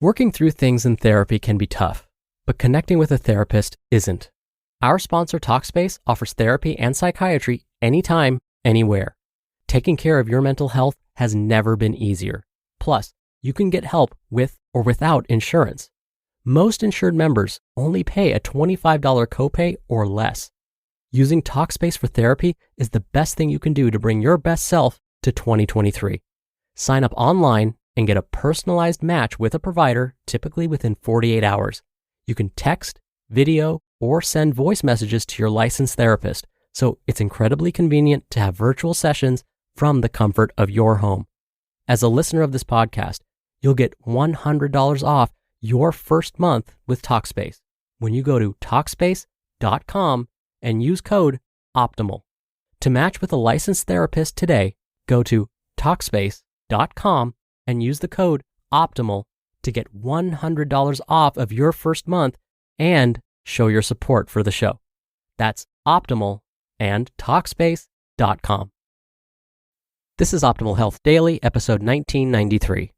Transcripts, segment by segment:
Working through things in therapy can be tough, but connecting with a therapist isn't. Our sponsor, Talkspace, offers therapy and psychiatry anytime, anywhere. Taking care of your mental health has never been easier. Plus, you can get help with or without insurance. Most insured members only pay a $25 copay or less. Using Talkspace for therapy is the best thing you can do to bring your best self to 2023. Sign up online and get a personalized match with a provider, typically within 48 hours. You can text, video, or send voice messages to your licensed therapist, so it's incredibly convenient to have virtual sessions from the comfort of your home. As a listener of this podcast, you'll get $100 off your first month with Talkspace when you go to Talkspace.com and use code OPTIMAL. To match with a licensed therapist today, go to Talkspace.com and use the code OPTIMAL to get $100 off of your first month and show your support for the show. That's Optimal and Talkspace.com. This is Optimal Health Daily, episode 1993,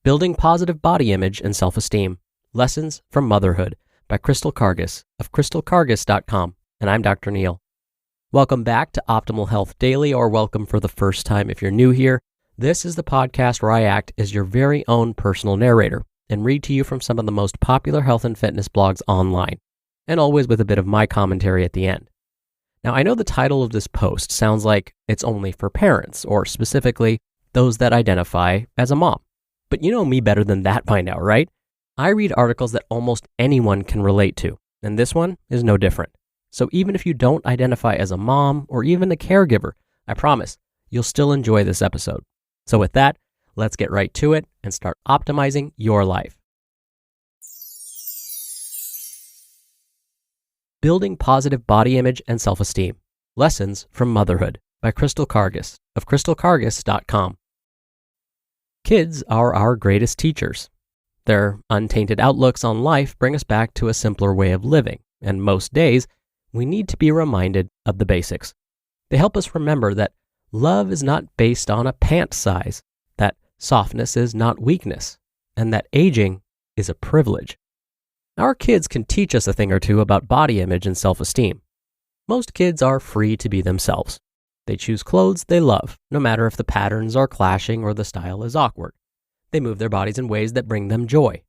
Building Positive Body Image and Self-Esteem, Lessons from Motherhood by Crystal Kargas of crystalkargas.com, and I'm Dr. Neil. Welcome back to Optimal Health Daily, or welcome for the first time if you're new here. This is the podcast where I act as your very own personal narrator and read to you from some of the most popular health and fitness blogs online, and always with a bit of my commentary at the end. Now, I know the title of this post sounds like it's only for parents, or specifically those that identify as a mom. But you know me better than that by now, right? I read articles that almost anyone can relate to, and this one is no different. So even if you don't identify as a mom or even a caregiver, I promise you'll still enjoy this episode. So with that, let's get right to it and start optimizing your life. Building Positive Body Image and Self-Esteem, Lessons from Motherhood by Crystal Kargas of crystalkargas.com. Kids are our greatest teachers. Their untainted outlooks on life bring us back to a simpler way of living, and most days, we need to be reminded of the basics. They help us remember that love is not based on a pant size, that softness is not weakness, and that aging is a privilege. Our kids can teach us a thing or two about body image and self-esteem. Most kids are free to be themselves. They choose clothes they love, no matter if the patterns are clashing or the style is awkward. They move their bodies in ways that bring them joy.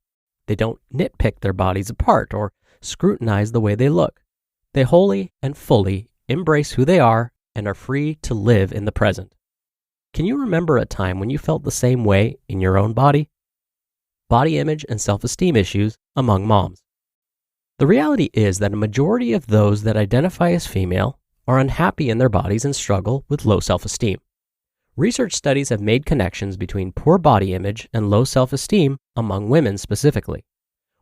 They don't nitpick their bodies apart or scrutinize the way they look. They wholly and fully embrace who they are and are free to live in the present. Can you remember a time when you felt the same way in your own body? Body image and self-esteem issues among moms. The reality is that a majority of those that identify as female are unhappy in their bodies and struggle with low self-esteem. Research studies have made connections between poor body image and low self-esteem among women specifically.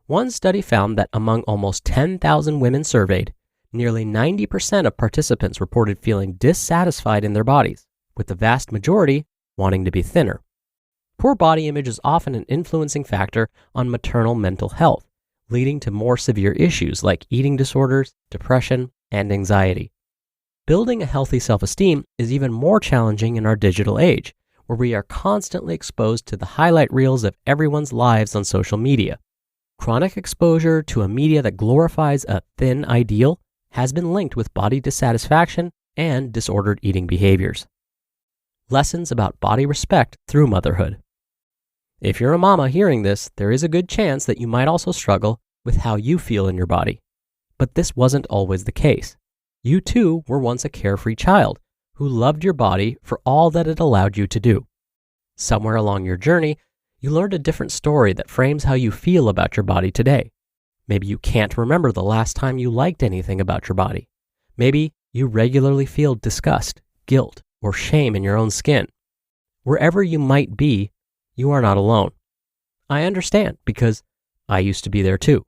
One study found that among almost 10,000 women surveyed, nearly 90% of participants reported feeling dissatisfied in their bodies, with the vast majority wanting to be thinner. Poor body image is often an influencing factor on maternal mental health, leading to more severe issues like eating disorders, depression, and anxiety. Building a healthy self-esteem is even more challenging in our digital age, where we are constantly exposed to the highlight reels of everyone's lives on social media. Chronic exposure to a media that glorifies a thin ideal has been linked with body dissatisfaction and disordered eating behaviors. Lessons about body respect through motherhood. If you're a mama hearing this, there is a good chance that you might also struggle with how you feel in your body. But this wasn't always the case. You too were once a carefree child who loved your body for all that it allowed you to do. Somewhere along your journey, you learned a different story that frames how you feel about your body today. Maybe you can't remember the last time you liked anything about your body. Maybe you regularly feel disgust, guilt, or shame in your own skin. Wherever you might be, you are not alone. I understand because I used to be there too.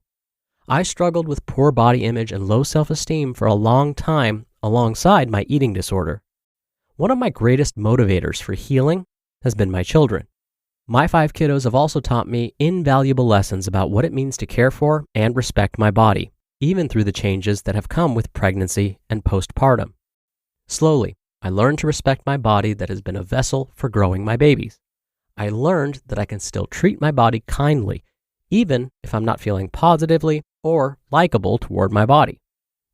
I struggled with poor body image and low self-esteem for a long time alongside my eating disorder. One of my greatest motivators for healing has been my children. My 5 kiddos have also taught me invaluable lessons about what it means to care for and respect my body, even through the changes that have come with pregnancy and postpartum. Slowly, I learned to respect my body that has been a vessel for growing my babies. I learned that I can still treat my body kindly, even if I'm not feeling positively or likable toward my body.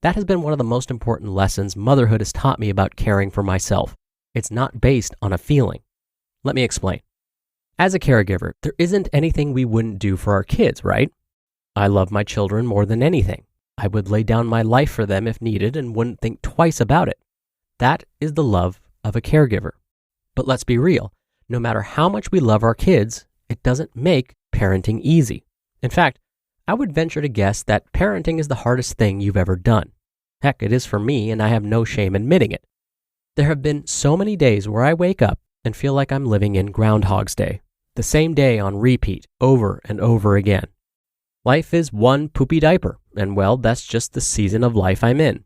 That has been one of the most important lessons motherhood has taught me about caring for myself. It's not based on a feeling. Let me explain. As a caregiver, there isn't anything we wouldn't do for our kids, right? I love my children more than anything. I would lay down my life for them if needed and wouldn't think twice about it. That is the love of a caregiver. But let's be real. No matter how much we love our kids, it doesn't make parenting easy. In fact, I would venture to guess that parenting is the hardest thing you've ever done. Heck, it is for me, and I have no shame admitting it. There have been so many days where I wake up and feel like I'm living in Groundhog's Day, the same day on repeat over and over again. Life is one poopy diaper, and well, that's just the season of life I'm in.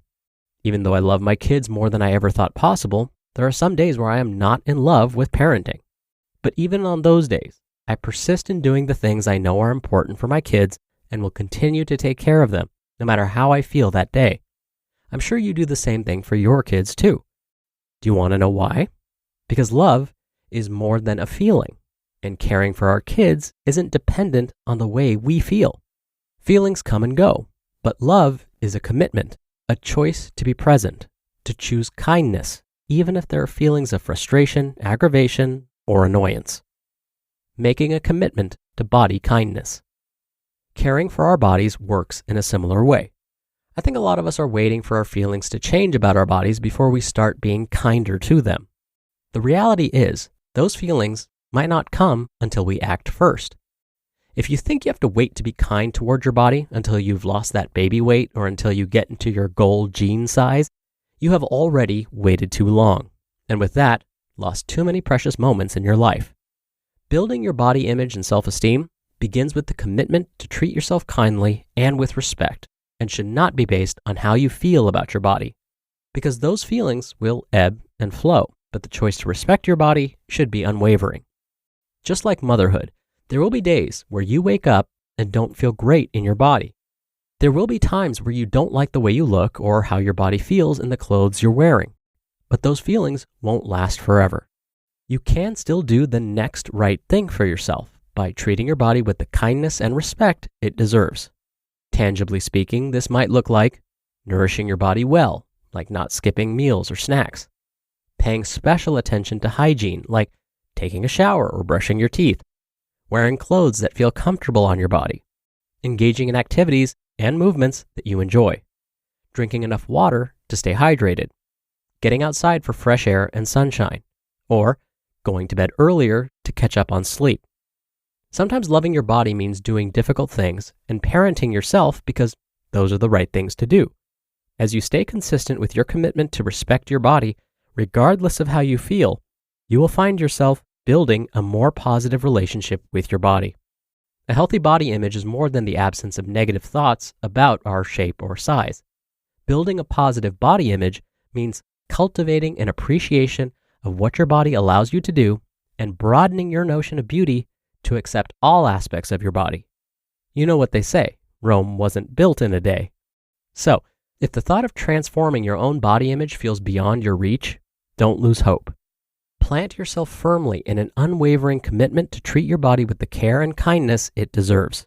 Even though I love my kids more than I ever thought possible, there are some days where I am not in love with parenting. But even on those days, I persist in doing the things I know are important for my kids and will continue to take care of them, no matter how I feel that day. I'm sure you do the same thing for your kids too. Do you want to know why? Because love is more than a feeling, and caring for our kids isn't dependent on the way we feel. Feelings come and go, but love is a commitment, a choice to be present, to choose kindness, even if there are feelings of frustration, aggravation, or annoyance. Making a commitment to body kindness. Caring for our bodies works in a similar way. I think a lot of us are waiting for our feelings to change about our bodies before we start being kinder to them. The reality is, those feelings might not come until we act first. If you think you have to wait to be kind toward your body until you've lost that baby weight or until you get into your goal jean size, you have already waited too long, and with that, lost too many precious moments in your life. Building your body image and self-esteem begins with the commitment to treat yourself kindly and with respect, and should not be based on how you feel about your body, because those feelings will ebb and flow, but the choice to respect your body should be unwavering. Just like motherhood, there will be days where you wake up and don't feel great in your body. There will be times where you don't like the way you look or how your body feels in the clothes you're wearing, but those feelings won't last forever. You can still do the next right thing for yourself by treating your body with the kindness and respect it deserves. Tangibly speaking, this might look like nourishing your body well, like not skipping meals or snacks, paying special attention to hygiene, like taking a shower or brushing your teeth, wearing clothes that feel comfortable on your body, engaging in activities and movements that you enjoy, drinking enough water to stay hydrated, getting outside for fresh air and sunshine, or going to bed earlier to catch up on sleep. Sometimes loving your body means doing difficult things and parenting yourself because those are the right things to do. As you stay consistent with your commitment to respect your body, regardless of how you feel, you will find yourself building a more positive relationship with your body. A healthy body image is more than the absence of negative thoughts about our shape or size. Building a positive body image means cultivating an appreciation of what your body allows you to do and broadening your notion of beauty to accept all aspects of your body. You know what they say, Rome wasn't built in a day. So, if the thought of transforming your own body image feels beyond your reach, don't lose hope. Plant yourself firmly in an unwavering commitment to treat your body with the care and kindness it deserves.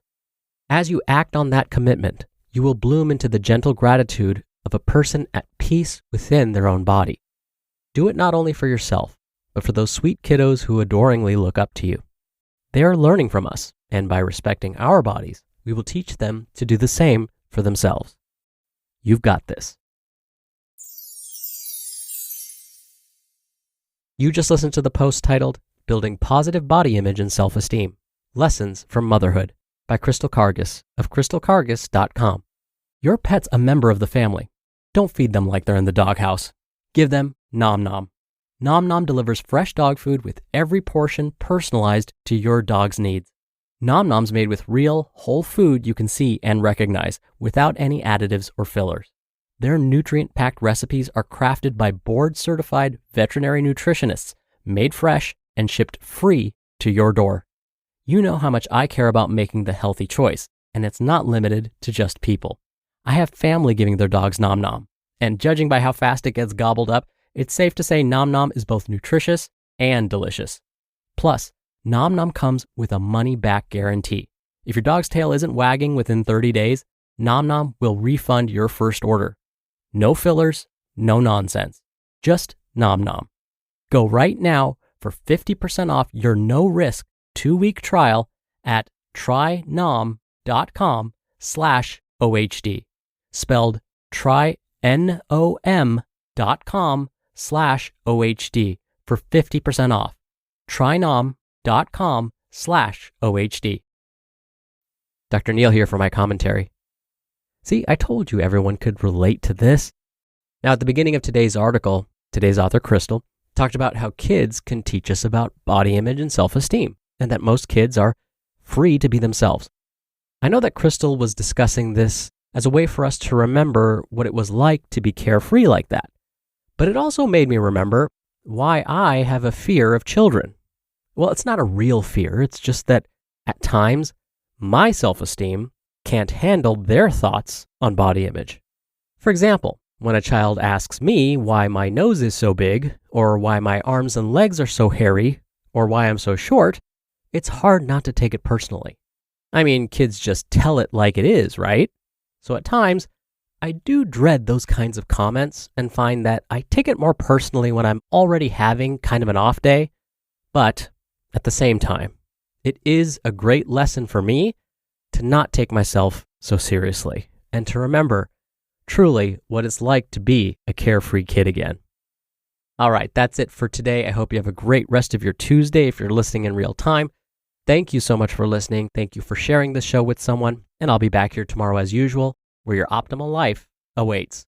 As you act on that commitment, you will bloom into the gentle gratitude of a person at peace within their own body. Do it not only for yourself, but for those sweet kiddos who adoringly look up to you. They are learning from us, and by respecting our bodies, we will teach them to do the same for themselves. You've got this. You just listened to the post titled, Building Positive Body Image and Self-Esteem, Lessons from Motherhood by Crystal Kargas of crystalkargas.com. Your pet's a member of the family. Don't feed them like they're in the doghouse. Give them Nom Nom. Nom Nom delivers fresh dog food with every portion personalized to your dog's needs. Nom Nom's made with real, whole food you can see and recognize without any additives or fillers. Their nutrient-packed recipes are crafted by board-certified veterinary nutritionists, made fresh and shipped free to your door. You know how much I care about making the healthy choice, and it's not limited to just people. I have family giving their dogs Nom Nom, and judging by how fast it gets gobbled up, it's safe to say Nom Nom is both nutritious and delicious. Plus, Nom Nom comes with a money-back guarantee. If your dog's tail isn't wagging within 30 days, Nom Nom will refund your first order. No fillers, no nonsense. Just Nom Nom. Go right now for 50% off your no-risk 2-week trial at trynom.com/OHD. Spelled trynom.com/OHD for 50% off. trynom.com/OHD. Dr. Neil here for my commentary. See, I told you everyone could relate to this. Now, at the beginning of today's article, today's author, Crystal, talked about how kids can teach us about body image and self-esteem, and that most kids are free to be themselves. I know that Crystal was discussing this as a way for us to remember what it was like to be carefree like that. But it also made me remember why I have a fear of children. Well, it's not a real fear. It's just that at times, my self-esteem can't handle their thoughts on body image. For example, when a child asks me why my nose is so big, or why my arms and legs are so hairy, or why I'm so short, it's hard not to take it personally. I mean, kids just tell it like it is, right? So at times, I do dread those kinds of comments and find that I take it more personally when I'm already having kind of an off day. But at the same time, it is a great lesson for me to not take myself so seriously and to remember truly what it's like to be a carefree kid again. All right, that's it for today. I hope you have a great rest of your Tuesday if you're listening in real time. Thank you so much for listening. Thank you for sharing this show with someone. And I'll be back here tomorrow as usual, where your optimal life awaits.